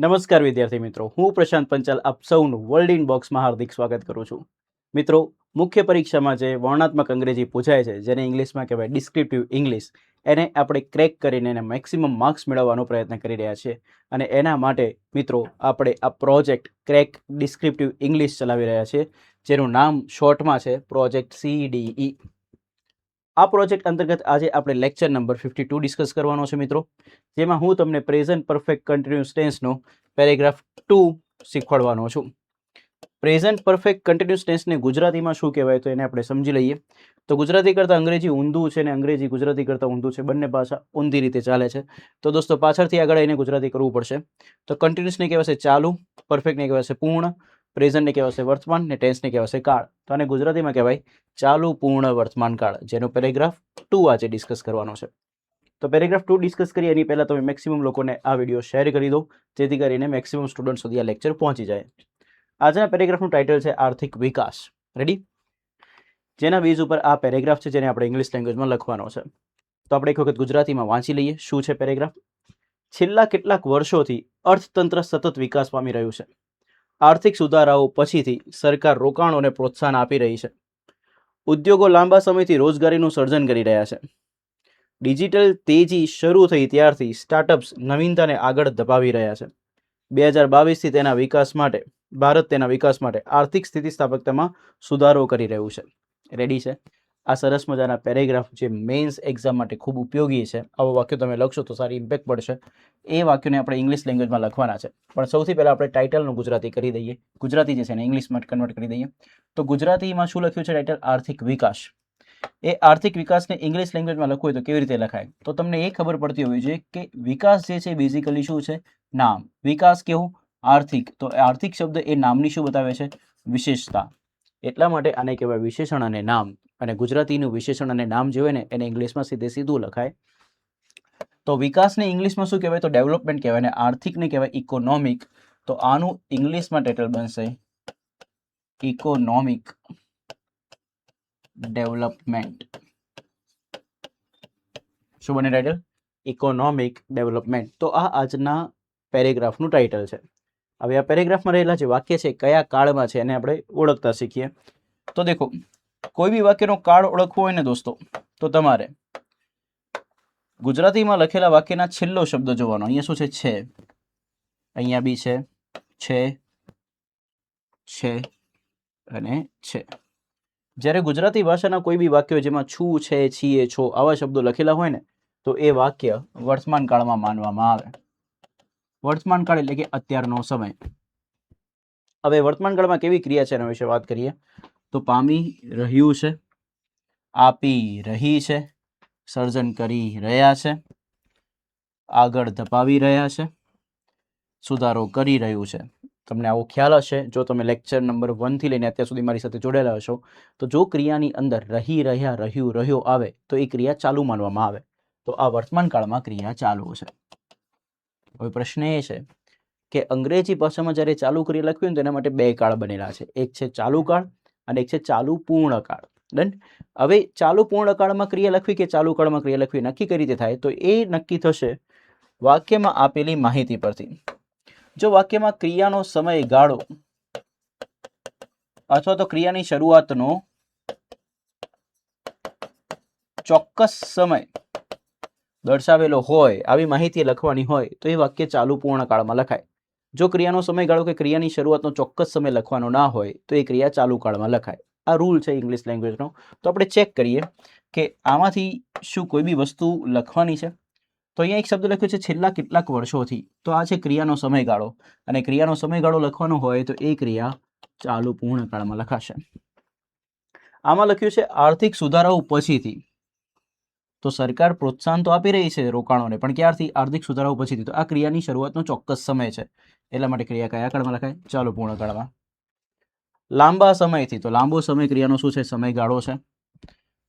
નમસ્કાર વિદ્યાર્થી મિત્રો, હું પ્રશાંત પંચાલ આપ સૌનું વર્લ્ડ ઇન બોક્સમાં હાર્દિક સ્વાગત કરું છું. મિત્રો, મુખ્ય પરીક્ષામાં જે વર્ણાત્મક અંગ્રેજી પૂછાય છે, જેને ઇંગ્લિશમાં કહેવાય ડિસ્ક્રિપ્ટિવ ઇંગ્લિશ, એને આપણે ક્રેક કરીને એને મેક્સિમમ માર્ક્સ મેળવવાનો પ્રયત્ન કરી રહ્યા છીએ. અને એના માટે મિત્રો આપણે આ પ્રોજેક્ટ ક્રેક ડિસ્ક્રિપ્ટિવ ઇંગ્લિશ ચલાવી રહ્યા છીએ, જેનું નામ શોર્ટમાં છે પ્રોજેક્ટ CDE. આ પ્રોજેક્ટ અંતર્ગત આજે આપણે લેક્ચર નંબર 52 ડિસ્કસ કરવાનો છે મિત્રો, જેમાં હું તમને પ્રેઝન્ટ પરફેક્ટ કન્ટિન્યુઅસ ટેન્સનો પેરેગ્રાફ 2 શીખવાડવાનો છું. પ્રેઝન્ટ પરફેક્ટ કન્ટિન્યુઅસ ટેન્સને ગુજરાતીમાં શું કહેવાય તો એને આપણે સમજી લઈએ. તો ગુજરાતી કરતાં અંગ્રેજી ઊંધું છે ને અંગ્રેજી ગુજરાતી કરતાં ઊંધું છે, બંને ભાષા ઊંધી રીતે ચાલે છે. તો દોસ્તો પાછળથી આગળ એને ગુજરાતી કરવું પડશે. તો કન્ટિન્યુઅસને કહેવાશે ચાલુ, પરફેક્ટને કહેવાશે પૂર્ણ, પ્રેઝન્ટને કહેવાશે વર્તમાન ને ટેન્સને કહેવાશે કાળ. તો આને ગુજરાતીમાં કહેવાય ચાલુ પૂર્ણ વર્તમાન કાળ, જેનો પેરેગ્રાફ 2 આજે ડિસ્કસ કરવાનો છે. તો પેરેગ્રાફ 2 ડિસ્કસ કરીએ એની પહેલાં તમે મેક્સિમમ લોકોને આ વિડીયો શેર કરી દો, જેથી કરીને મેક્સિમમ સ્ટુડન્ટ સુધી આ લેક્ચર પહોંચી જાય. આજના પેરેગ્રાફનું ટાઇટલ છે આર્થિક વિકાસ. રેડી? જેના બેઝ ઉપર આ પેરેગ્રાફ છે, જેને આપણે ઇંગ્લિશ લેંગ્વેજમાં લખવાનો છે. તો આપણે એક વખત ગુજરાતીમાં વાંચી લઈએ શું છે પેરેગ્રાફ. છેલ્લા કેટલાક વર્ષોથી અર્થતંત્ર સતત વિકાસ પામી રહ્યું છે. આર્થિક સુધારાઓ પછીથી સરકાર રોકાણોને પ્રોત્સાહન આપી રહી છે. ઉદ્યોગો લાંબા સમયથી રોજગારીનું સર્જન કરી રહ્યા છે. ડિજિટલ તેજી શરૂ થઈ ત્યારથી સ્ટાર્ટઅપ્સ નવીનતાને આગળ ધપાવી રહ્યા છે. 2022થી ભારત તેના વિકાસ માટે આર્થિક સ્થિતિસ્થાપકતામાં સુધારો કરી રહ્યું છે. રેડી છે? આ સરસ મજાના પેરેગ્રાફ જે મેઇન્સ એક્ઝામ માટે ખૂબ ઉપયોગી છે. આવો વાક્યો તમે લખશો તો સારી ઇમ્પેક્ટ પડશે. એ વાક્યોને આપણે ઇંગ્લિશ લેંગ્વેજમાં લખવાના છે. પણ સૌથી પહેલાં આપણે ટાઇટલનું ગુજરાતી કરી દઈએ. ગુજરાતી જે છે એને ઇંગ્લિશમાં કન્વર્ટ કરી દઈએ. તો ગુજરાતીમાં શું લખ્યું છે ટાઇટલ? આર્થિક વિકાસ. એ આર્થિક વિકાસને ઇંગ્લિશ લેંગ્વેજમાં લખવું હોય તો કેવી રીતે લખાય? તો તમને એ ખબર પડતી હોવી જોઈએ કે વિકાસ જે છે બેઝિકલી શું છે? નામ. વિકાસ કેવું? આર્થિક. તો આર્થિક શબ્દ એ નામની શું બતાવે છે? વિશેષતા. એટલા માટે આને કહેવાય વિશેષણ અને નામ. અને ગુજરાતીનું વિશેષણ અને નામ જે હોય ને એને ઇંગ્લિશમાં સીધું લખાય. તો વિકાસને ઇંગ્લિશમાં શું કહેવાય? તો ડેવલપમેન્ટ કહેવાય. અને આર્થિકને કહેવાય ઇકોનોમિક. તો આનું ઇંગ્લિશમાં ટાઇટલ બનશે ઇકોનોમિક ડેવલપમેન્ટ. શું બને ટાઇટલ? Economic development. તો આ આજના પેરેગ્રાફનું ટાઇટલ છે. હવે આ પેરેગ્રાફમાં રહેલા જે વાક્ય છે કયા કાળમાં છે એને આપણે ઓળખતા શીખીએ. તો દેખો, કોઈ બી વાક્યનો કાળ ઓળખવો હોય ને દોસ્તો, તો તમારે ગુજરાતીમાં લખેલા વાક્યના છેલ્લો શબ્દ જોવાનો. અહીંયા શું છે? છે. અહીંયા બી છે અને છે. જ્યારે ગુજરાતી ભાષાના કોઈ બી વાક્યો જેમાં છું, છે, છીએ, છો આવા શબ્દો લખેલા હોય ને તો એ વાક્ય વર્તમાન કાળમાં માનવામાં આવે. વર્તમાન કાળ એટલે કે અત્યારનો સમય. હવે વર્તમાન કાળમાં કેવી ક્રિયા છે એના વિશે વાત કરીએ. તો પામી રહ્યું છે, આપી રહી છે, સર્જન કરી રહ્યા છે, આગળ ધપાવી રહ્યા છે, સુધારો કરી રહ્યું છે. તમને આવો ખ્યાલ હશે જો તમે લેક્ચર નંબર 1 થી લઈને અત્યાર સુધી મારી સાથે જોડાયેલા હશો. તો જો ક્રિયાની અંદર રહી, રહ્યા, રહ્યું, રહ્યો આવે તો એ ક્રિયા ચાલુ માનવામાં આવે. તો આ વર્તમાન કાળમાં ક્રિયા ચાલુ છે. હવે પ્રશ્ન એ છે કે અંગ્રેજી ભાષામાં જ્યારે ચાલુ ક્રિયા લખવી હોય તો એના માટે બે કાળ બનેલા છે. એક છે ચાલુ કાળ અને એક છે ચાલુ પૂર્ણ કાળ. ડન? હવે ચાલુ પૂર્ણ કાળમાં ક્રિયા લખવી કે ચાલુ કાળમાં ક્રિયા લખવી નક્કી કઈ રીતે થાય? તો એ નક્કી થશે વાક્યમાં આપેલી માહિતી પરથી. જો વાક્યમાં ક્રિયાનો સમયગાળો અથવા તો ક્રિયાની શરૂઆતનો ચોક્કસ સમય દર્શાવેલો હોય, આવી માહિતી લખવાની હોય તો એ વાક્ય ચાલુ પૂર્ણ કાળમાં લખાય. જો ક્રિયાનો સમયગાળો કે ક્રિયાની શરૂઆતનો ચોક્કસ સમય લખવાનો ના હોય તો એ ક્રિયા ચાલુ કાળમાં લખાય. આ રૂલ છે ઇંગ્લિશ લેંગ્વેજનો. તો આપણે ચેક કરીએ કે આમાંથી શું કોઈ બી વસ્તુ લખવાની છે. તો અહીંયા એક શબ્દ લખ્યો છે છેલ્લા કેટલાક વર્ષોથી. તો આ છે ક્રિયાનો સમયગાળો અને ક્રિયાનો સમયગાળો લખવાનો હોય તો એ ક્રિયા ચાલુ પૂર્ણ કાળમાં લખાશે. આમાં લખ્યું છે આર્થિક સુધારાઓ પછીથી. તો સરકાર પ્રોત્સાહન તો આપી રહી છે રોકાણોને, પણ ક્યારથી? આર્થિક સુધારાઓ પછીથી. તો આ ક્રિયાની શરૂઆતનો ચોક્કસ સમય છે, એટલા માટે ક્રિયા કયા કાળમાં લખાય? ચાલુ પૂર્ણ કાળમાં. લાંબા સમયથી. તો લાંબો સમય ક્રિયાનો શું છે? સમયગાળો છે.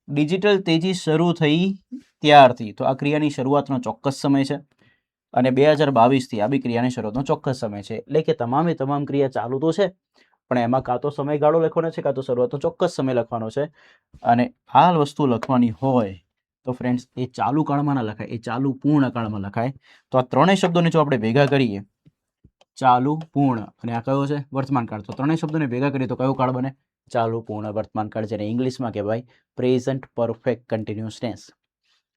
ડિજિટલ તેજી શરૂ થઈ ત્યારથી. તો આ ક્રિયાની શરૂઆતનો ચોક્કસ સમય છે. અને 2022થી આ બી ક્રિયાની શરૂઆતનો ચોક્કસ સમય છે. એટલે કે તમામ ક્રિયા ચાલુ તો છે, પણ એમાં કાં તો સમયગાળો લખવાનો છે કાં તો શરૂઆતનો ચોક્કસ સમય લખવાનો છે. અને આ વસ્તુ લખવાની હોય તો ફ્રેન્ડ્સ એ ચાલુ કાળમાં ના લખાય, એ ચાલુ પૂર્ણ કાળમાં લખાય. તો આ ત્રણેય શબ્દોને જો આપણે ભેગા કરીએ ચાલુ પૂર્ણ અને આ કયો છે વર્તમાન કાળ. તો ત્રણેય શબ્દોને ભેગા કરીએ તો કયો કાળ બને ચાલુ પૂર્ણ વર્તમાન કાળ, જેને ઇંગ્લિશમાં કહેવાય પ્રેઝન્ટ પરફેક્ટ કન્ટિન્યુઅસ ટેન્સ.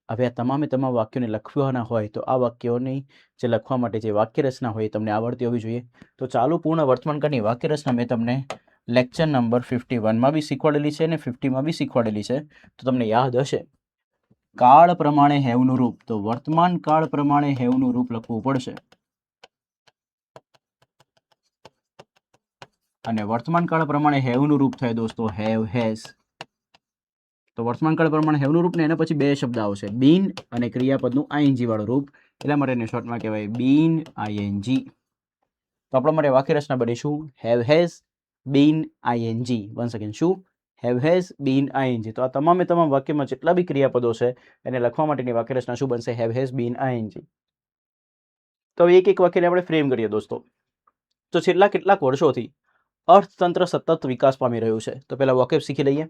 હવે આ તમામે તમામ વાક્યોને લખવાના હોય તો આ વાક્યોની જે લખવા માટે જે વાક્ય રચના હોય એ તમને આવડતી હોવી જોઈએ. તો ચાલુ પૂર્ણ વર્તમાન કાળની વાક્ય રચના મેં તમને લેક્ચર નંબર 51માં બી શીખવાડેલી છે અને 50માં બી શીખવાડેલી છે. તો તમને યાદ હશે. કાળ પ્રમાણે હેવનું રૂપ, તો વર્તમાન કાળ પ્રમાણે હેવનું રૂપ લખવું પડશે અને વર્તમાન કાળ પ્રમાણે હેવનું રૂપ થાય દોસ્તો હેવ હેઝ. તો વર્તમાન કાળ પ્રમાણે હેવનું રૂપ ને એના પછી બે શબ્દ આવશે બીન અને ક્રિયાપદનું આઈએનજી વાળું રૂપ, એટલા માટે એને શોર્ટમાં કહેવાય બીન આઈએનજી. તો આપણા માટે વાક્ય રચના બનીશું have has been ING. Once again શું હેવ હેઝ બીન આઈએનજી. તો આ તમામે તમામ વાક્યમાં જેટલા બી ક્રિયાપદો છે એને લખવા માટેની વાક્ય રચના શું બનશે હેવ હેઝ બીન આઈએનજી. તો એક એક વાક્યને આપણે ફ્રેમ કરીએ દોસ્તો. તો છેલ્લા કેટલાક વર્ષોથી અર્થતંત્ર સતત વિકાસ પામી રહ્યું છે. તો પહેલા વોકેબ શીખી લઈએ.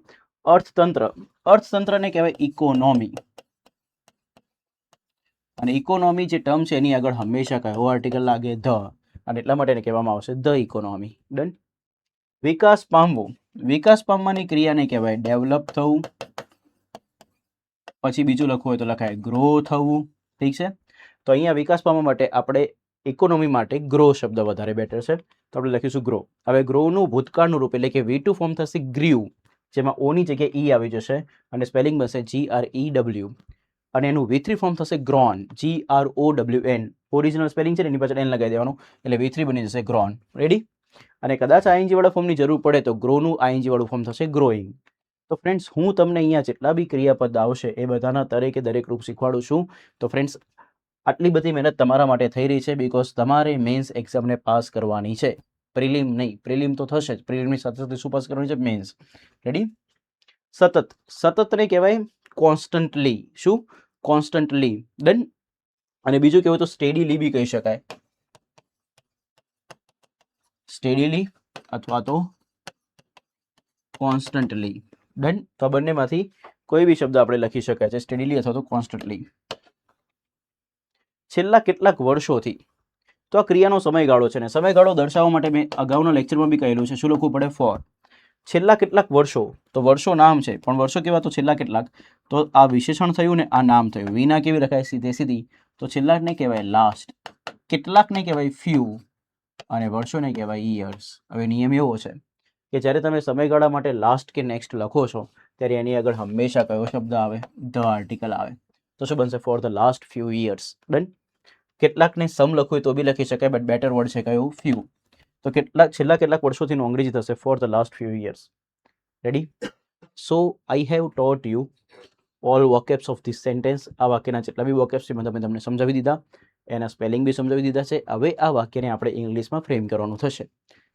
અર્થતંત્ર, અર્થતંત્રને કહેવાય ઇકોનોમી, અને ઇકોનોમી જે ટર્મ છે એની આગળ હંમેશા કયો આર્ટિકલ લાગે ધ, અને એટલા માટે એને કહેવામાં આવશે ધ ઇકોનોમી. ડન. વિકાસ પામવું, વિકાસ પામવાની ક્રિયાને કહેવાય ડેવલપ થવું. પછી બીજું લખવું હોય તો લખાય ગ્રો થવું. ઠીક છે. તો અહીંયા વિકાસ પામવા માટે આપણે ઇકોનોમી માટે ગ્રો શબ્દ વધારે બેટર છે, તો આપણે લખીશું ગ્રો. હવે ગ્રોનું ભૂતકાળનું રૂપ એટલે કે V2 ફોર્મ થશે ગ્રીવ, જેમાં ઓની જગ્યાએ ઈ આવી જશે અને સ્પેલિંગ બનશે GREW, અને એનું V3 ફોર્મ થશે ગ્રોન, GROWN. ઓરિજિનલ સ્પેલિંગ છે ને એની પાછળ એન લગાવી દેવાનું એટલે V3 બની જશે ગ્રોન. રેડી. અને કદાચ આઈએનજી વાળા ફોર્મની જરૂર પડે તો ગ્રોનું આઈએનજી વાળું ફોર્મ થશે ગ્રોઈંગ. તો ફ્રેન્ડ્સ હું તમને અહીંયા જેટલા બી ક્રિયાપદ આવશે એ બધાના દરેક રૂપ શીખવાડું છું. તો ફ્રેન્ડ્સ આટલી બધી મહેનત તમારા માટે થઈ રહી છે બીકોઝ તમારે મેન્સ એક્ઝામને પાસ કરવાની છે. પ્રિલિમ નહીં, પ્રિલિમ તો થશે જ, પ્રિલિમની સાથે સાથે શું પાસ કરવાની છે મેન્સ. રેડી. સતત, સતતને કહેવાય કોન્સ્ટન્ટલી. શું કોન્સ્ટન્ટલી. ડન. અને બીજું કહેવાય તો સ્ટેડીલી બી કહી શકાય, સ્ટેડીલી અથવા તો કોન્સ્ટન્ટલી. ડન. તો આ બંનેમાંથી કોઈ બી શબ્દ આપણે લખી શકાય છે સ્ટેડીલી અથવા તો કોન્સ્ટન્ટલી. છેલ્લા કેટલાક વર્ષોથી, તો આ ક્રિયાનો સમયગાળો છે ને સમયગાળો દર્શાવવા માટે મેં અગાઉના લેક્ચરમાં બી કહેલું છે શું લખવું પડે ફોર. છેલ્લા કેટલાક વર્ષો, તો વર્ષો નામ છે પણ વર્ષો કેવા તો છેલ્લા કેટલાક, તો આ વિશેષણ થયું ને આ નામ થયું. વિના કેવી લખાય સીધે સીધી, તો છેલ્લાકને કહેવાય લાસ્ટ, કેટલાકને કહેવાય ફ્યુ અને વર્ષોને કહેવાય યર્સ. હવે નિયમ એવો છે કે જ્યારે તમે સમયગાળા માટે લાસ્ટ કે નેક્સ્ટ લખો છો ત્યારે એની આગળ હંમેશા કયો શબ્દ આવે ધ આર્ટિકલ આવે. તો શું બનશે four the last few years. Done. કેટલાકને સમ લખવું હોય તો બી લખી શકાય બટ બેટર વર્ડ છે કયું ફ્યુ. તો છેલ્લા કેટલાક વર્ષોથી અંગ્રેજી થશે for the last few years. Ready. So I have taught you all vocabs of this sentence. આ વાક્યના જેટલા બી વોકેબ્સ છે મેં તમને સમજાવી દીધા, એના સ્પેલિંગ બી સમજાવી દીધા છે. હવે આ વાક્યને આપણે ઇંગ્લિશમાં ફ્રેમ કરવાનું થશે.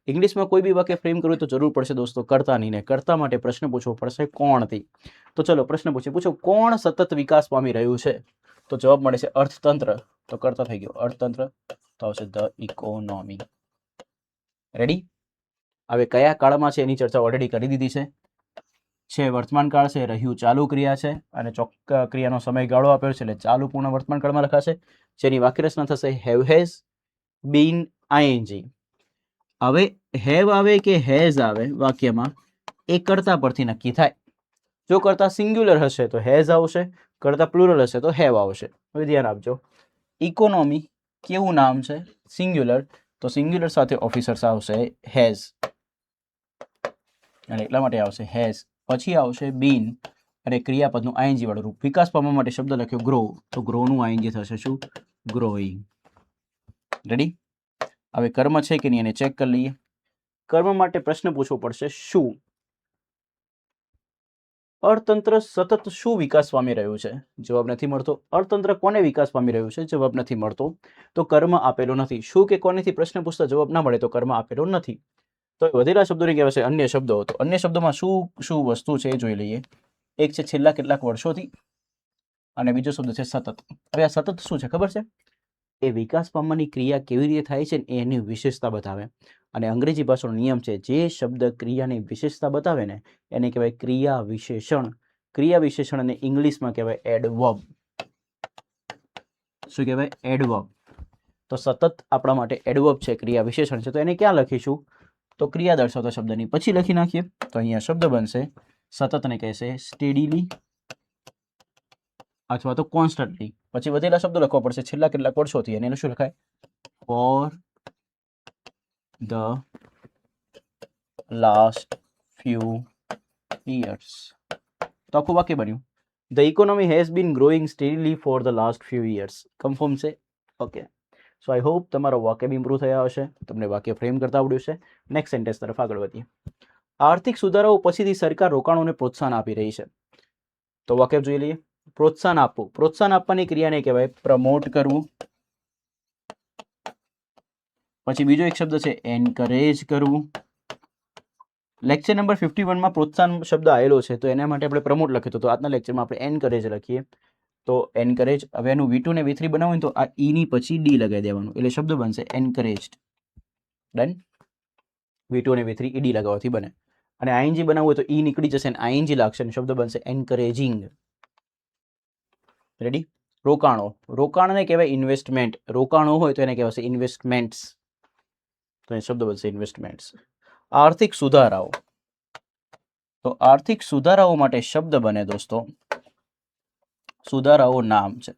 ઇંગ્લિશમાં કોઈ બી વાક્ય ફ્રેમ કરવું તો જરૂર પડશે દોસ્તો કર્તાની, ને કર્તા માટે પ્રશ્ન પૂછવો પડશે કોણથી. તો ચલો પ્રશ્ન પૂછો કોણ સતત વિકાસ પામી રહ્યું છે. તો જવાબ મળે છે અર્થતંત્ર, તો કર્તા થઈ ગયો અર્થતંત્ર, તો આવશે ધ ઇકોનોમી. રેડી. હવે કયા કાળમાં છે એની ચર્ચા ઓલરેડી કરી દીધી છે વર્તમાન કાળ છે, રહ્યું ચાલુ ક્રિયા છે અને ક્રિયાનો સમયગાળો આપ્યો છે એટલે ચાલુ પૂર્ણ વર્તમાન કાળમાં લખાશે, જેની વાક્ય રચના થશે હેવ હેઝ બીન આઈએનજી. હવે હેવ આવે કે હેઝ આવે વાક્યમાં એ કર્તા પરથી નક્કી થાય. જો કર્તા સિંગ્યુલર હશે તો હેઝ આવશે, કર્તા પ્લુરલ હશે તો હેવ આવશે. હવે ધ્યાન આપજો. ઇકોનોમી કેવું નામ છે સિંગ્યુલર, તો સિંગ્યુલર સાથે ઓફિસર્સ આવશે હેઝ અને એટલા માટે આવશે હેઝ. પછી આવશે બીન અને ક્રિયાપદનું આઈએનજી વાળું રૂપ. વિકાસ પામવા માટે શબ્દ લખ્યો ગ્રો, તો ગ્રોનું આઈએનજી થશે શું ગ્રોઈંગ. રેડી. હવે કર્મ છે કે નહીં એને ચેક કરી લઈએ. કર્મ માટે પ્રશ્ન પૂછવો પડશે શું અર્થતંત્ર સતત શું વિકાસ પામી રહ્યું છે. જવાબ નથી મળતો. અર્થતંત્ર કોને વિકાસ પામી રહ્યું છે, જવાબ નથી મળતો. તો કર્મ આપેલો નથી. શું કે કોનેથી પ્રશ્ન પૂછતા જવાબ ના મળે તો કર્મ આપેલો નથી. તો વધેલા શબ્દોને કહેવાય છે અન્ય શબ્દો. તો અન્ય શબ્દોમાં શું શું વસ્તુ છે એ જોઈ લઈએ. એક છે છેલ્લા કેટલાક વર્ષોથી અને બીજો શબ્દ છે સતત. હવે આ સતત શું છે ખબર છે, એ વિકાસ પામવાની ક્રિયા કેવી રીતે થાય છે એની વિશેષતા બતાવે. અને અંગ્રેજી ભાષાનો નિયમ છે જે શબ્દ ક્રિયાની વિશેષતા બતાવે ને એને કહેવાય ક્રિયા વિશેષણ. ક્રિયા વિશેષણને ઇંગ્લિશમાં કહેવાય એડવર્બ. શું કહેવાય એડવર્બ. તો તો સતત આપણા માટે એડવર્બ છે, ક્રિયા વિશેષણ છે. તો એને ક્યાં લખીશું? તો ક્રિયા દર્શાવતા શબ્દની પછી લખી નાખીએ. તો અહીંયા શબ્દ બનશે સતતને કહેશે સ્ટેડીલી અથવા તો કોન્સ્ટન્ટલી. પછી વધેલા શબ્દો લખવા પડશે છેલ્લા કેટલાક વર્ષોથી, અને એનું શું લખાય? Four the last few years. તો આખું વાક્ય બન્યું the economy has been growing steadily four the last few years. Confirm છે? ઓકે. સો આઈ હોપ તમારો વાક્ય બી ઇમ્પ્રૂવ થયા હશે, તમને વાક્ય ફ્રેમ કરતા આવડ્યું છે. નેક્સ્ટ સેન્ટેન્સ તરફ આગળ વધીએ. આર્થિક સુધારાઓ પછીથી સરકાર રોકાણોને પ્રોત્સાહન આપી રહી છે. તો વાક્ય જોઈ લઈએ. પ્રોત્સાહન આપવું. પ્રોત્સાહન આપવાની ક્રિયાને કહેવાય પ્રમોટ કરવું. પછી બીજો એક શબ્દ છે એન્કરેજ કરવું. લેક્ચર નંબર 51માં પ્રોત્સાહન શબ્દ આવેલો છે, તો એના માટે આપણે પ્રમોટ લખ્યું. તો આજના લેક્ચરમાં આપણે એન્કરેજ લખીએ. તો એન્કરેજ. હવે એનું V2 ને V3 બનાવવું તો આ ઈ ની પછી ડી લગાવી દેવાનું, એટલે શબ્દ બનશે એન્કરેજડ. ડન. V2 અને V3 ડી લગાવવાથી બને. અને આઈએનજી બનાવવું હોય તો ઈ નીકળી જશે અને આઈએનજી લાગશે અને શબ્દ બનશે એન્કરેજિંગ. રેડી. રોકાણો. રોકાણને કહેવાય ઇન્વેસ્ટમેન્ટ. રોકાણો હોય તો એને કહેવાશે ઇન્વેસ્ટમેન્ટ્સ. તો એ શબ્દ બનશે ઇન્વેસ્ટમેન્ટ્સ. આર્થિક સુધારાઓ. તો આર્થિક સુધારાઓ માટે શબ્દ બને દોસ્તો સુધારાઓ નામ છે,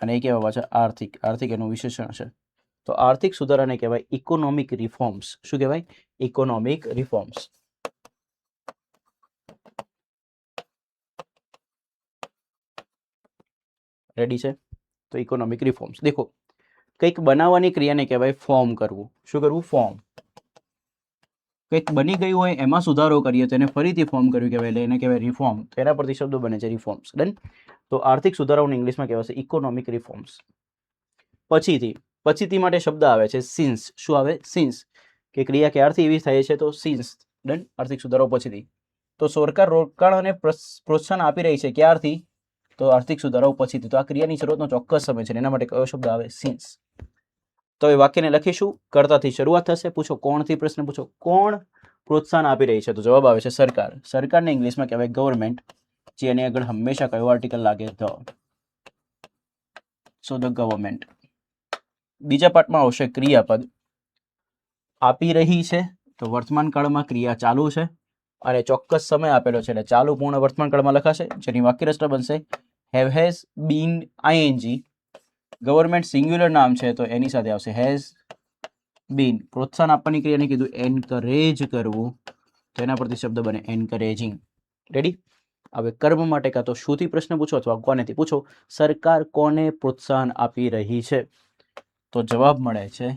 અને એ કહેવા પાછા આર્થિક. આર્થિક એનું વિશેષણ છે. તો આર્થિક સુધારાને કહેવાય ઇકોનોમિક રિફોર્મ્સ. શું કહેવાય? Economic reforms. રેડી છે? તો ઇકોનોમિક રિફોર્મ્સ. દેખો, કંઈક બનાવવાની ક્રિયાને કહેવાય ફોર્મ કરવું. શું કરવું? ફોર્મ. કંઈક બની ગયું હોય એમાં સુધારો કરીએ તો એને ફરીથી ફોર્મ કર્યું કહેવાય, એટલે એને કહેવાય રિફોર્મ. તો એના પરથી શબ્દો બને છે રિફોર્મ્સ. ડન. તો આર્થિક સુધારાઓને ઇંગ્લિશમાં કહેવાશે ઇકોનોમિક રિફોર્મ્સ. પછીથી માટે શબ્દ આવે છે સિન્સ. શું આવે? સિન્સ. કે ક્રિયા ક્યારથી એવી થાય છે? તો સિન્સ. ડન. આર્થિક સુધારાઓ પછીથી. તો સરકાર રોકાણોને પ્રોત્સાહન આપી રહી છે. ક્યારથી? તો આર્થિક સુધારાઓ પછીથી. તો આ ક્રિયાની શરૂઆતનો ચોક્કસ સમય છે, એના માટે કયો શબ્દ આવે? સિન્સ. તો એ વાક્યને લખીશું. કર્તાથી શરૂઆત થશે. પૂછો કોણથી પ્રશ્ન પૂછો. કોણ પ્રોત્સાહન આપી રહી છે? તો જવાબ આવે છે સરકાર. સરકારને ઇંગ્લિશમાં કહેવાય ગવર્મેન્ટ. જે એની આગળ હંમેશા કયો આર્ટિકલ લાગે? ધ. So the government. બીજા પાર્ટમાં આવશે ક્રિયાપદ. આપી રહી છે તો વર્તમાન કાળમાં ક્રિયા ચાલુ છે અને ચોક્કસ સમય આપેલો છે, એટલે ચાલુ પૂર્ણ વર્તમાન કાળમાં લખાશે, જેની વાક્ય રચના બનશે have has been ING. Government singular નામ છે તો એની સાથે આવશે હેઝ બીન. પ્રોત્સાહન આપવાની ક્રિયાને કીધું એન્કરેજ કરવું, તો એના પરથી શબ્દ બને એન્કરેજિંગ. રેડી. હવે કર્મ માટે કાં તો શુંથી પ્રશ્ન પૂછો અથવા કોનેથી પૂછો. સરકાર કોને પ્રોત્સાહન આપી રહી છે? તો જવાબ મળે છે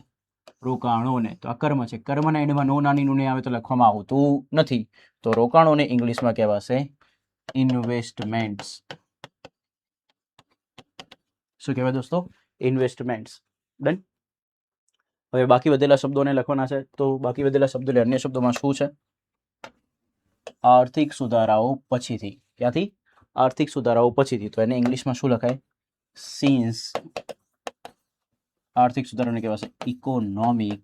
રોકાણોને. તો આ કર્મ છે. કર્મના એન્ડમાં નો નાની નું આવે તો લખવામાં આવતું નથી. તો રોકાણોને ઇંગ્લિશમાં કહેવાશે ઇન્વેસ્ટમેન્ટ્સ. શું કહેવાય દોસ્તો? ઇન્વેસ્ટમેન્ટ્સ. ડન. હવે બાકી વધેલા શબ્દોને લખવાના છે. તો બાકી વધેલા શબ્દો અન્ય શબ્દોમાં શું છે? આર્થિક સુધારાઓ પછીથી. ક્યાંથી? આર્થિક સુધારાઓ પછીથી. તો એને ઇંગ્લિશમાં શું લખાય? સિન્સ. આર્થિક સુધારાને કહેવાશે ઇકોનોમિક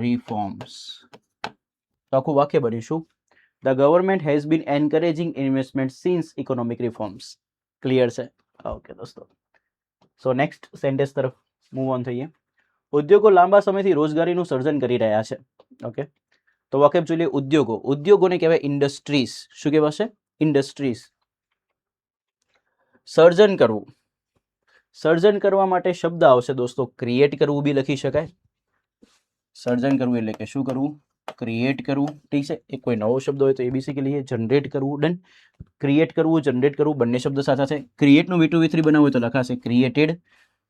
રિફોર્મ્સ. તો આખું વાક્ય બનીશું the government has been encouraging investment since economic reforms. Clear છે? ઓકે દોસ્તો. સો નેક્સ્ટ સેન્ટેન્સ તરફ મૂવ ઓન થઈએ. ઉદ્યોગો લાંબા સમયથી રોજગારીનું સર્જન કરી રહ્યા છે. ઓકે. તો વાક્ય જોઈ લઈએ. ઉદ્યોગો. ઉદ્યોગોને કહેવાય ઇન્ડસ્ટ્રીઝ. શું કહેવાશે? ઇન્ડસ્ટ્રીઝ. સર્જન કરવું. સર્જન કરવા માટે શબ્દ આવશે દોસ્તો ક્રિએટ કરવું બી લખી શકાય. સર્જન કરવું એટલે કે શું કરવું? ક્રિએટ કરવું. ઠીક છે. એક કોઈ નવો શબ્દ હોય તો એ બી શીખી લઈએ. જનરેટ કરવું. ડન. ક્રિએટ કરવું, જનરેટ કરવું બંને શબ્દ સાચા છે. ક્રિએટનું V2 V3 બનાવવું હોય તો લખાશે ક્રિએટેડ.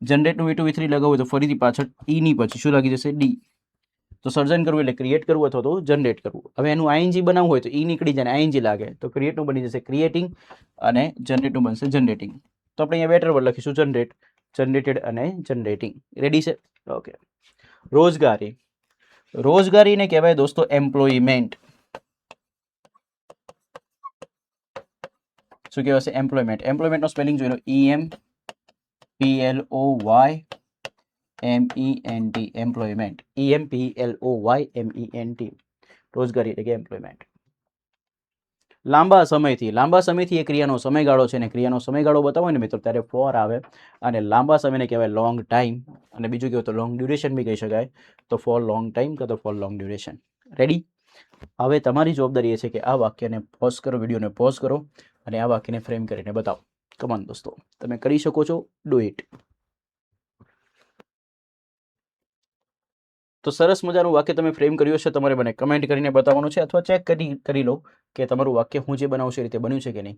જનરેટનું V2 V3 લગાવવું હોય તો ફરીથી પાછળ ઈ ની પછી શું લાગી જશે? ડી. તો સર્જન કરવું એટલે ક્રિએટ કરવું અથવા તો જનરેટ કરવું. હવે એનું આઈએનજી બનાવવું હોય તો ઈ નીકળી જાય, આઈએનજી લાગે તો ક્રિએટનું બની જશે ક્રિએટિંગ અને જનરેટનું બનશે જનરેટિંગ. તો આપણે અહીંયા બેટર વર્ડ લખીશું જનરેટ, જનરેટેડ અને જનરેટિંગ. રેડી છે? ઓકે. રોજગારી. રોજગારીને કહેવાય દોસ્તો એમ્પ્લોયમેન્ટ. શું કહેવાશે? એમ્પ્લોયમેન્ટ. એમ્પ્લોયમેન્ટનો સ્પેલિંગ જોઈ લો. EMPLOYMENT. એમ્પ્લોયમેન્ટ. EMPLOYMENT. રોજગારી એટલે કે એમ્પ્લોયમેન્ટ. લાંબા સમયથી એ ક્રિયાનો સમયગાળો છે, અને ક્રિયાનો સમયગાળો બતાવો ને મિત્રો ત્યારે ફોર આવે, અને લાંબા સમયને કહેવાય લોંગ ટાઈમ, અને બીજું કહેવાય તો લોંગ ડ્યુરેશન બી કહી શકાય, તો ફોર લોંગ ટાઈમ કાં તો ફોર લોંગ ડ્યુરેશન. રેડી? હવે તમારી જવાબદારી એ છે કે આ વાક્યને પોઝ કરો, વિડીયોને પોઝ કરો, અને આ વાક્યને ફ્રેમ કરીને બતાવો. કમાન દોસ્તો, તમે કરી શકો છો, ડુ ઇટ. તો સરસ મજાનું વાક્ય તમે ફ્રેમ કર્યું છે, તમારે મને કમેન્ટ કરીને બતાવવાનું છે, અથવા ચેક કરી લો કે તમારું વાક્ય હું જે બનાવું છું એ રીતે બન્યું છે કે નહીં.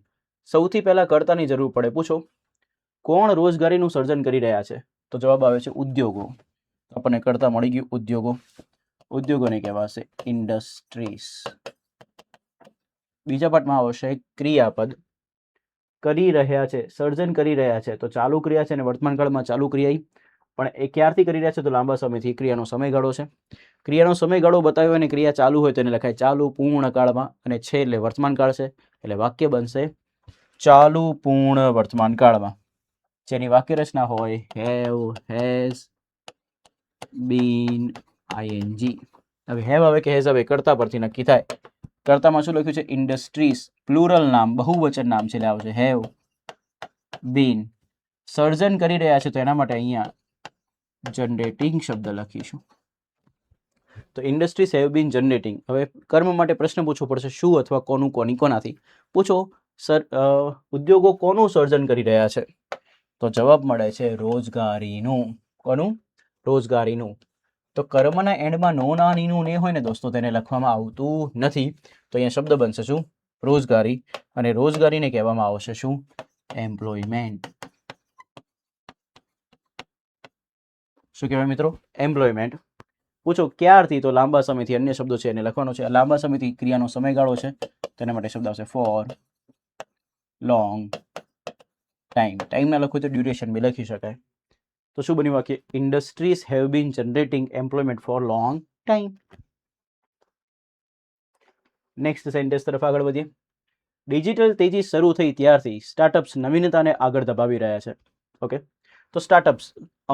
સૌથી પહેલા કર્તાની જરૂર પડે. પૂછો કોણ રોજગારીનું સર્જન કરી રહ્યા છે? તો જવાબ આવે છે ઉદ્યોગો. આપણને કર્તા મળી ગયું, ઉદ્યોગો. ઉદ્યોગોને કહેવાશે ઇન્ડસ્ટ્રીઝ. બીજા પાઠમાં આવશે ક્રિયાપદ. કરી રહ્યા છે, સર્જન કરી રહ્યા છે, તો ચાલુ ક્રિયા છે, અને વર્તમાન કાળમાં ચાલુ ક્રિયા, પણ એ ક્યારથી કરી રહ્યા છે? તો લાંબા સમયથી. ક્રિયાનો સમયગાળો છે, ક્રિયાનો સમયગાળો બતાવ્યો અને ક્રિયા ચાલુ હોય તો એને લખાય ચાલુ પૂર્ણ કાળમાં, અને છે એટલે વર્તમાન કાળ છે, એટલે વાક્ય બનશે ચાલુ પૂર્ણ વર્તમાન કાળમાં, જેની વાક્ય રચના હોય હેવ, હેઝ, બીન, આઈએનજી. હવે હેવ આવે કે હેઝ આવે કર્તા પરથી નક્કી થાય. કર્તામાં શું લખ્યું છે? ઇન્ડસ્ટ્રીઝ, પ્લુરલ નામ, બહુવચન નામ છે, એટલે આવશે હેવ બીન. સર્જન કરી રહ્યા છે, તો એના માટે અહીંયા જનરેટિંગ શબ્દ લખીશું. તો ઇન્ડસ્ટ્રીઝ હેવ બીન જનરેટિંગ. હવે કર્મ માટે પ્રશ્ન પૂછવો પડશે, શું અથવા કોનું, કોની, કોનાથી. પૂછો ઉદ્યોગો કોનું સર્જન કરી રહ્યા છે? તો જવાબ મળે છે રોજગારીનું. કોનું? રોજગારીનું. તો કર્મના એન્ડમાં નો ના નીનું ને હોય ને દોસ્તો, તેને લખવામાં આવતું નથી, તો અહીંયા શબ્દ બનશે શું? રોજગારી. અને રોજગારીને કહેવામાં આવશે શું? એમ્પ્લોયમેન્ટ. શું કહેવાય મિત્રો? એમ્પ્લોયમેન્ટ. પૂછો ક્યારથી? તો લાંબા સમયથી. અન્ય શબ્દો છે એને લખવાનો છે. લાંબા સમયથી ક્રિયાનો સમયગાળો છે, તેના માટે શબ્દ આવશે ફોર લોંગ ટાઈમ. ટાઈમના લખવું તો ડ્યુરેશન બી લખી શકાય. તો શું બન્યું વાક્ય? Industries have been generating employment four long time. Next sentence તરફ આગળ વધીએ. ડિજિટલ તેજી શરૂ થઈ ત્યારથી સ્ટાર્ટઅપ્સ નવીનતાને આગળ ધપાવી રહ્યા છે. ઓકે, તો સ્ટાર્ટઅપ્સ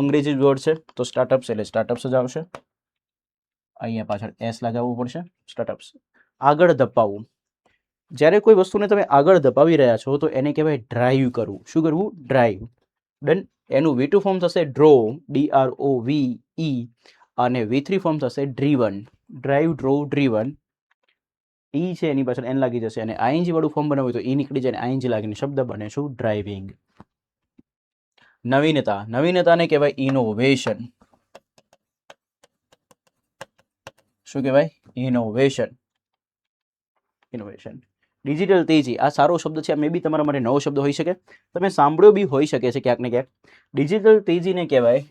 અંગ્રેજી વર્ડ છે, તો સ્ટાર્ટઅપ્સ એટલે સ્ટાર્ટઅપ્સ જ આવશે. અહીંયા પાછળ એસ લગાવવું પડશે. સ્ટાર્ટઅપ્સ. આગળ ધપાવવું. જ્યારે કોઈ વસ્તુને તમે આગળ ધપાવી રહ્યા છો તો એને કહેવાય ડ્રાઈવ કરવું. શું કરવું? ડ્રાઈવ. ડન. એનું V2 ફોર્મ થશે ડ્રો, DROVE, અને V3 ફોર્મ થશે ડ્રીવન. Drive, drove, driven. ઈ છે એની પાછળ એન લાગી જશે, અને આઈએનજી વાળું ફોર્મ બનાવ્યું તો ઈ નીકળી જાય, આઈએનજી લાગીને શબ્દ બને શું? ડ્રાઇવિંગ. નવીનતા. નવીનતાને કહેવાય ઇનોવેશન. શું કહેવાય? ઇનોવેશન. ઇનોવેશન. ડિજિટલ તેજી. આ સારો શબ્દ છે, મે બી તમારા માટે નવો શબ્દ હોઈ શકે, તમે સાંભળ્યો બી હોઈ શકે છે ક્યાંક ને ક્યાંક. ડિજિટલ તેજીને કહેવાય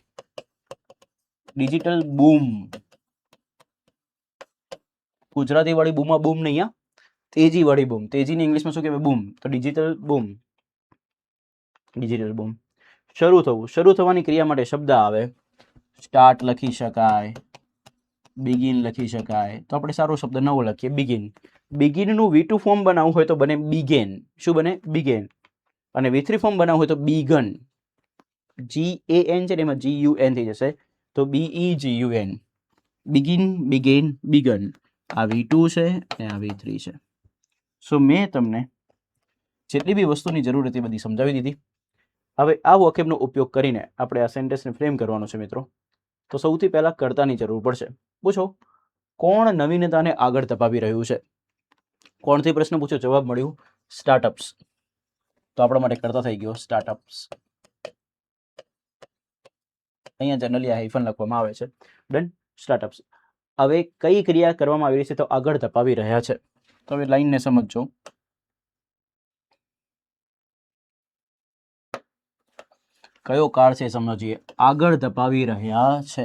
ડિજિટલ બૂમ. ગુજરાતી વાળી બૂમમાં બૂમ નહીં, હા, તેજી વાળી બૂમ. તેજીને ઇંગ્લિશમાં શું કહેવાય? બૂમ. તો ડિજિટલ બૂમ. ડિજિટલ બૂમ. શરૂ થવું. શરૂ થવાની ક્રિયા માટે શબ્દ આવે સ્ટાર્ટ લખી શકાય, બિગિન લખી શકાય. તો આપણે સારો શબ્દ નવો લખીએ બિગિન. બિગિનનું V2 ફોર્મ બનાવવું હોય તો બને બિગેન. શું બને? બિગેન. અને V3 ફોર્મ બનાવવું હોય તો બીગન. GAN છે ને એમાં GUN થઈ જશે, તો BEGUN. Begin, began, began. આ V2 છે અને આ V3 છે. સો મેં તમને જેટલી બી વસ્તુની જરૂર હતી બધી સમજાવી દીધી. હવે આ વોકેબનો ઉપયોગ કરીને આપણે આ સેન્ટેન્સને ફ્રેમ કરવાનો છે મિત્રો. તો સૌથી પહેલા કર્તાની જરૂર પડશે. પૂછો કોણ નવીનતાને આગળ ધપાવી રહ્યું છે? કોણથી પ્રશ્ન પૂછ્યો, જવાબ મળ્યું સ્ટાર્ટઅપ્સ. તો આપણા માટે કર્તા થઈ ગયો સ્ટાર્ટઅપ્સ. અહીંયા જનરલી આ હાઇફન લખવામાં આવે છે. ડન. સ્ટાર્ટઅપ્સ. હવે કઈ ક્રિયા કરવામાં આવી રહી છે? તો આગળ ધપાવી રહ્યા છે. તો હવે લાઈનને સમજજો. કયો કાળ છે સમજીએ. આગળ ધપાવી રહ્યા છે,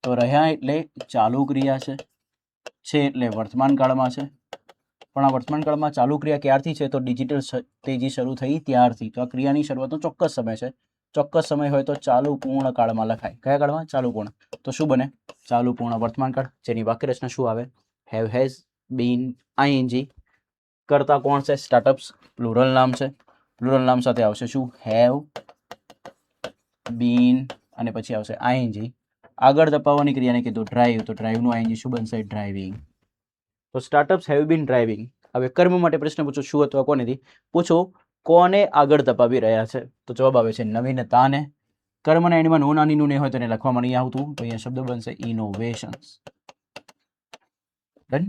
તો રહ્યા એટલે ચાલુ ક્રિયા છે એટલે વર્તમાન કાળમાં છે. પણ આ વર્તમાન કાળમાં ચાલુ ક્રિયા ક્યારથી છે? તો ડિજિટલ તેજી શરૂ થઈ ત્યારથી. તો આ ક્રિયાની શરૂઆતનો ચોક્કસ સમય છે. ચોક્કસ સમય હોય તો ચાલુ પૂર્ણ કાળમાં લખાય. કયા કાળમાં? ચાલુ પૂર્ણ. તો શું બને? ચાલુ પૂર્ણ વર્તમાન કાળ, જેની વાક્ય રચના શું આવે? Have, has, been, I N G. કરતા કોણ છે? સ્ટાર્ટઅપ્સ. પ્લુરલ નામ છે. પ્લુરલ નામ સાથે આવશે શું? હેવ, બીન, અને પછી આવશે આઈએનજી. આગળ ધપાવવાની ક્રિયાને કીધું ડ્રાઈવ, તો ડ્રાઈવનું આઈએનજી શું બનશે? ડ્રાઇવિંગ. તો સ્ટાર્ટઅપ્સ હેવ બીન ડ્રાઇવિંગ. હવે કર્મ માટે પ્રશ્ન પૂછો શું અથવા કોનેથી, પૂછો કોને આગળ ધપાવી રહ્યા છે, તો જવાબ આવે છે નવીનતાને. કર્મના એન્ડમાં નો નાની નું નહીં હોય તો એને લખવામાં નહીં આવતું, તો અહીંયા શબ્દ બનશે ઇનોવેશન્સ. ડન.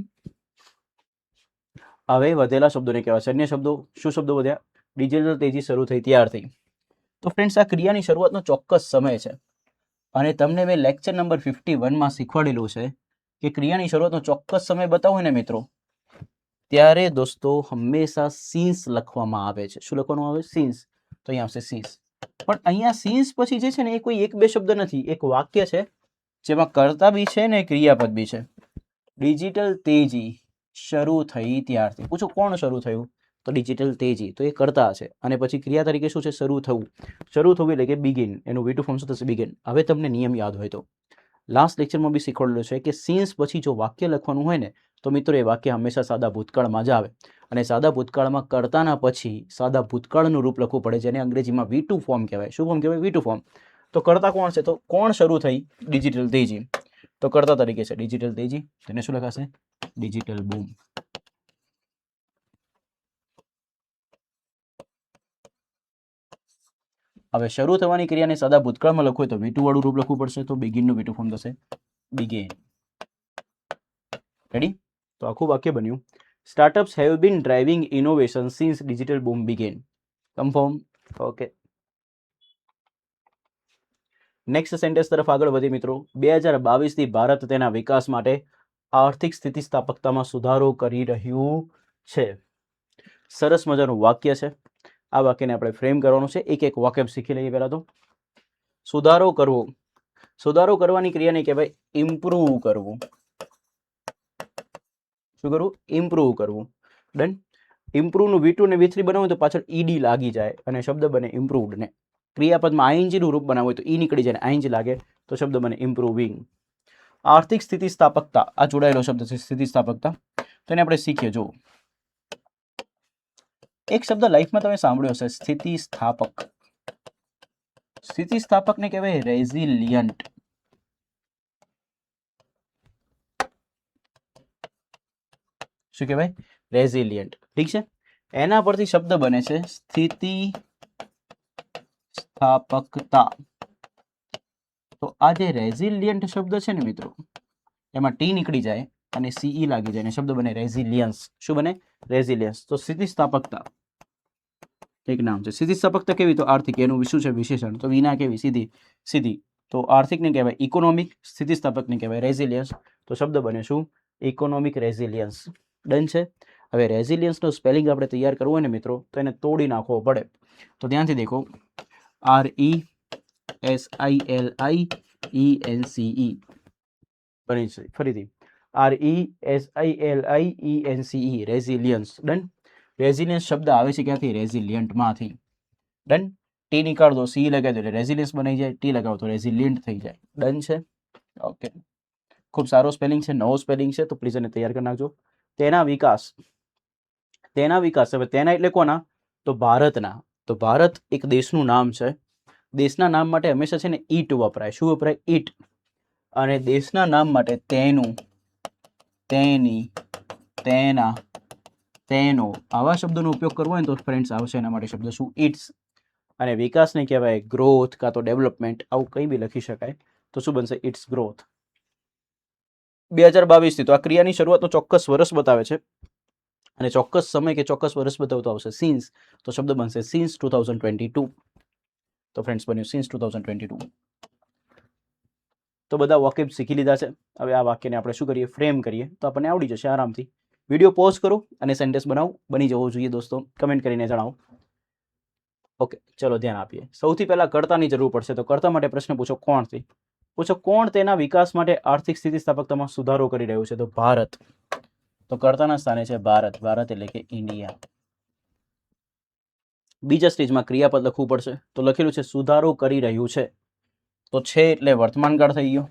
હવે વધેલા શબ્દોને કહેવાય છે અન્ય શબ્દો. શું શબ્દો વધ્યા? ડિજિટલ તેજી શરૂ થઈ ત્યારથી. તો ફ્રેન્ડ્સ આ ક્રિયાની શરૂઆતનો ચોક્કસ સમય છે અને તમને મેં લેક્ચર નંબર 51માં શીખવાડેલું છે કે ક્રિયાની શરૂઆતનો ચોક્કસ સમય બતાવો ને મિત્રો, ત્યારે દોસ્તો હંમેશા સીન્સ લખવામાં આવે છે. શું લખવાનું આવે? સીન્સ. તો અહીંયા આવશે સીન્સ. પણ અહીંયા સીન્સ પછી જે છે ને એ કોઈ એક બે શબ્દ નથી, એક વાક્ય છે જેમાં કર્તા બી છે ને ક્રિયાપદ બી છે. ડિજિટલ તેજી શરૂ થઈ ત્યારથી. પૂછો કોણ શરૂ થયું? તો ડિજિટલ તેજી, તો એ કર્તા છે અને પછી ક્રિયા તરીકે શું છે? શરૂ થવું. શરૂ થવું એટલે કે બિગિન, એનું V2 ફોર્મ શું થશે? બિગિન. હવે તમને નિયમ યાદ હોય તો લાસ્ટ લેક્ચરમાં બી શીખવાડેલું છે કે સીન્સ પછી જો વાક્ય લખવાનું હોય ને તો મિત્રો એ વાક્ય હંમેશા સાદા ભૂતકાળમાં જ આવે અને સાદા ભૂતકાળમાં કર્તાના પછી સાદા ભૂતકાળનું રૂપ લખવું પડે, જેને અંગ્રેજીમાં V2 ફોર્મ કહેવાય. શું ફોર્મ કહેવાય? V2 form. તો કર્તા કોણ છે? તો કોણ શરૂ થઈ? ડિજિટલ તેજી. તો કર્તા તરીકે છે ડિજિટલ તેજી, તેને શું લખાશે? ડિજિટલ બૂમ. હવે શરૂ થવાની ક્રિયાને સાદા ભૂતકાળમાં લખવું હોય તો V2 વાળું રૂપ લખવું પડશે, તો બિગિનનું V2 ફોર્મ થશે બિગિન. રેડી? તો આખું વાક્ય બન્યું startups have been driving innovation since digital boom began. Confirm? Okay. Next sentence તરફ આગળ વધી મિત્રો. 2022 થી ભારત તેના વિકાસ માટે આર્થિક સ્થિતિસ્થાપકતામાં સુધારો કરી રહ્યું છે. સરસ મજાનું વાક્ય છે. આ વાક્યને આપણે ફ્રેમ કરવાનું છે. એક એક વાક્ય શીખી લઈએ. પહેલા તો સુધારો કરવો. સુધારો કરવાની ક્રિયાને કહેવાય ઇમ્પ્રૂવ કરવું. શું કરવું? ઇમ્પ્રૂવ કરવું. ડન. ઇમ્પ્રૂવનું V2 ને V3 બનાવવું તો પાછળ ed લાગી જાય અને શબ્દ બને ઇમ્પ્રૂવડ. ને ક્રિયાપદમાં ing નું રૂપ બનાવવું હોય તો ઈ નીકળી જાય ને ing લાગે તો શબ્દ બને ઇમ્પ્રૂવિંગ. આર્થિક સ્થિતિસ્થાપકતા, આ જોડાયેલો શબ્દ છે સ્થિતિસ્થાપકતા, તો એને આપણે શીખીએ. જો એક શબ્દ લાઈફમાં તમે સાંભળ્યો હશે, સ્થિતિસ્થાપક. સ્થિતિસ્થાપકને કહેવાય રેઝિલિયન્ટ. શું કહેવાય? રેઝિલિયન્ટ. ઠીક છે. એના પરથી શબ્દ બને છે સ્થિતિસ્થાપકતા. તો આ જે રેઝિલિયન્ટ શબ્દ છે ને મિત્રો, એમાં ટી નીકળી જાય અને CE લાગી જાય અને શબ્દ બને રેઝિલિયન્સ. શું બને? રેઝિલિયન્સ. તો સ્થિતિસ્થાપકતા એક નામ છે. સ્થિતિસ્થાપકતા કેવી? તો આર્થિક. એનું શું છે? વિશેષણ. તો વિના કેવી? સીધી. સીધી. તો આર્થિકને કહેવાય ઇકોનોમિક, સ્થિતિસ્થાપકને કહેવાય રેઝિલિયન્સ. તો શબ્દ બને શું? Economic resilience. ડન છે. હવે રેઝિલિયન્સનો સ્પેલિંગ આપણે તૈયાર કરવું હોય ને મિત્રો તો એને તોડી નાખવો પડે. તો ધ્યાનથી દેખો. RESILIENCE બની છે. ફરીથી RESILIENCE રેઝિલિયન્સ. ડન. રેઝિલિયન્સ શબ્દ આવે છે ક્યાંથી? રેઝિલિયન્ટમાંથી. ડન. ટી નીકાળ દો, સી લગાવી દો એટલે રેઝિલિયન્સ બની જાય, ટી લગાવો તો રેઝિલિયન્ટ થઈ જાય. ડન છે. ઓકે. ખૂબ સારો સ્પેલિંગ છે, નવો સ્પેલિંગ છે, તો પ્લીઝ એને તૈયાર કરી નાખજો. તેના વિકાસ. તેના વિકાસ. હવે તેના એટલે કોના? તો ભારતના. તો ભારત એક દેશનું નામ છે. દેશના નામ માટે હંમેશા છે ને ઈટ વપરાય. શું વપરાય? ઈટ. અને દેશના નામ માટે તેનું, તેની, તેના, તેનો આવા શબ્દોનો ઉપયોગ કરવો હોય તો ફ્રેન્ડ્સ આવશે એના માટે શબ્દ શું? ઇટ્સ. અને વિકાસને કહેવાય ગ્રોથ કાં તો ડેવલપમેન્ટ. આવું કંઈ બી લખી શકાય. તો શું બનશે? It's growth. 2022 થી. તો આ ક્રિયાની શરૂઆતનો ચોક્કસ વર્ષ બતાવે છે અને ચોક્કસ સમય કે ચોક્કસ વર્ષ બતાવતો આવશે સિન્સ. તો શબ્દ બનશે સિન્સ 2022. તો ફ્રેન્ડ્સ બન્યું સિન્સ 2022. તો બધા વાક્ય શીખી લીધા છે. હવે આ વાક્યને આપણે શું કરીએ? ફ્રેમ કરીએ તો આપણને આવડી જશે આરામથી. વિડીયો પોઝ કરો અને સેન્ટેન્સ બનાવો. બની જવો જોઈએ દોસ્તો. કમેન્ટ કરીને જણાવો. ઓકે, ચલો ધ્યાન આપીએ. સૌથી પહેલા કર્તાની જરૂર પડશે. તો કર્તા માટે પ્રશ્ન પૂછો કોણથી. પૂછો કોણ તેના વિકાસ માટે આર્થિક સ્થિતિસ્થાપકતામાં સુધારો કરી રહ્યું છે? તો ભારત. તો કર્તાના સ્થાને છે ભારત. ભારત એટલે કે ઇન્ડિયા. બીજા સ્ટેજમાં ક્રિયાપદ લખવું પડશે. તો લખેલું છે સુધારો કરી રહ્યું છે. તો છે એટલે વર્તમાનકાળ થઈ ગયો.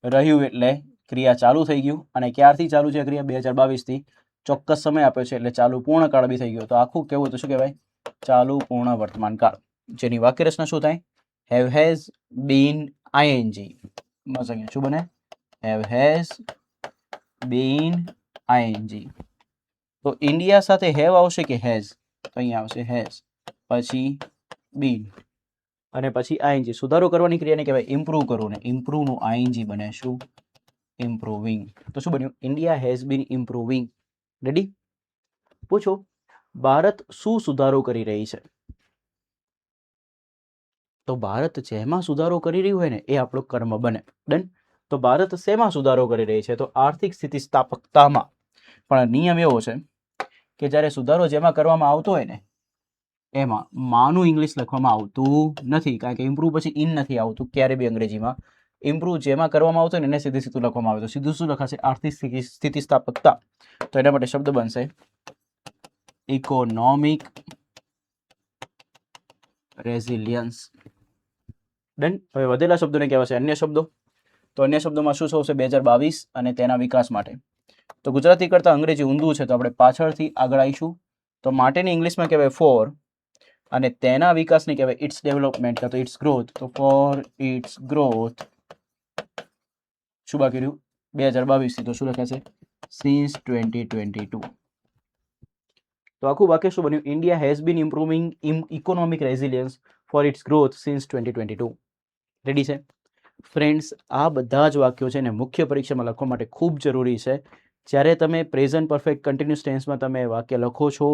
રહ્યું એટલે ક્રિયા ચાલુ થઈ ગયું. અને ક્યારથી ચાલુ છે ક્રિયા? 2022 થી. ચોક્કસ સમય આપ્યો છે એટલે ચાલુ પૂર્ણ કાળ બી થઈ ગયો. તો આખું કેવું તો શું કહેવાય? ચાલુ પૂર્ણ વર્તમાન કાળ. જેની વાક્ય રચના શું થાય? Have has bin ING. બસ અહીંયા શું બને? Have has bin ING. તો ઇન્ડિયા સાથે હેવ આવશે કે હેઝ? તો અહીંયા આવશે હેઝ, પછી બીન, અને પછી આઈએનજી. સુધારો કરવાની ક્રિયાને કહેવાય ઇમ્પ્રૂવ કરવું, ને ઇમ્પ્રૂવનું આઈએનજી બને શું? ઇમ્પ્રૂવિંગ. તો શું બન્યું? India has been improving. Ready? પૂછો, ભારત શું સુધારો કરી રહી છે? તો ભારત જેમાં સુધારો કરી રહ્યું હોય ને એ આપણો કર્મ બને. ડન? તો ભારત શેમાં સુધારો કરી રહી છે? તો આર્થિક સ્થિતિસ્થાપકતામાં. પણ નિયમ એવો છે કે જ્યારે સુધારો જેમાં કરવામાં આવતો હોય ને એમાં માનું ઇંગ્લિશ લખવામાં આવતું નથી, કારણ કે ઇમ્પ્રૂવ પછી ઇન નથી આવતું ક્યારે બી અંગ્રેજીમાં. ઇમ્પ્રૂવ જેમાં કરવામાં આવતું હોય ને એને સીધું લખવામાં આવે. તો સીધું શું લખાશે? આર્થિક સ્થિતિસ્થાપકતા. તો એના માટે શબ્દ બનશે ઇકોનોમિક રેઝિલિયન્સ. ડન? હવે વધેલા શબ્દોને કહેવાશે અન્ય શબ્દો. તો અન્ય શબ્દોમાં શું આવશે? 2022 અને તેના વિકાસ માટે. તો ગુજરાતી કરતાં અંગ્રેજી ઊંધું છે, તો આપણે પાછળથી આગળ આવીશું. તો માટેની ઇંગ્લિશમાં કહેવાય ફોર, અને તેના વિકાસને કહેવાય ઇટ્સ ડેવલપમેન્ટ કાં તો ઇટ્સ ગ્રોથ. તો ફોર ઇટ્સ ગ્રોથ શું બાકી રહ્યું? 2022 થી. તો શું લખાશે? સિન્સ 2022. તો આખું વાક્ય શું બન્યું? India has been improving economic resilience for its growth since 2022. Ready છે ફ્રેન્ડ્સ? આ બધા જ વાક્યો છે ને મુખ્ય પરીક્ષામાં લખવા માટે ખૂબ જરૂરી છે. જ્યારે તમે પ્રેઝન્ટ પરફેક્ટ કન્ટિન્યુઅસ ટેન્સમાં તમે વાક્ય લખો છો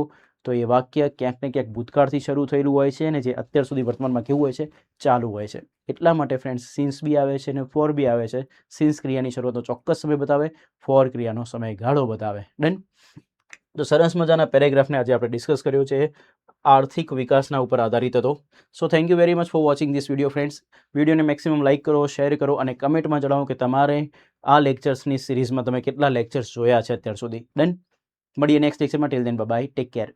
તો એ વાક્ય ક્યાંક ને ક્યાંક ભૂતકાળથી શરૂ થયેલું હોય છે, અને જે અત્યાર સુધી વર્તમાનમાં કેવું હોય છે? ચાલુ હોય છે. એટલા માટે ફ્રેન્ડ્સ સિન્સ બી આવે છે અને ફોર બી આવે છે. સિન્સ ક્રિયાની શરૂઆતનો ચોક્કસ સમય બતાવે, ફોર ક્રિયાનો સમયગાળો બતાવે. ડન? તો સરસ મજાના પેરેગ્રાફને આજે આપણે ડિસ્કસ કર્યો છે, આર્થિક વિકાસના ઉપર આધારિત હતો. So thank you very much for watching this video friends. વિડીયોને મેક્સિમમ લાઇક કરો, શેર કરો, અને કમેન્ટમાં જણાવો કે તમારે આ લેક્ચર્સની સિરીઝમાં તમે કેટલા લેક્ચર્સ જોયા છે અત્યાર સુધી. ડન? મળીએ નેક્સ્ટ લેક્ચરમાં. Till then by, take care.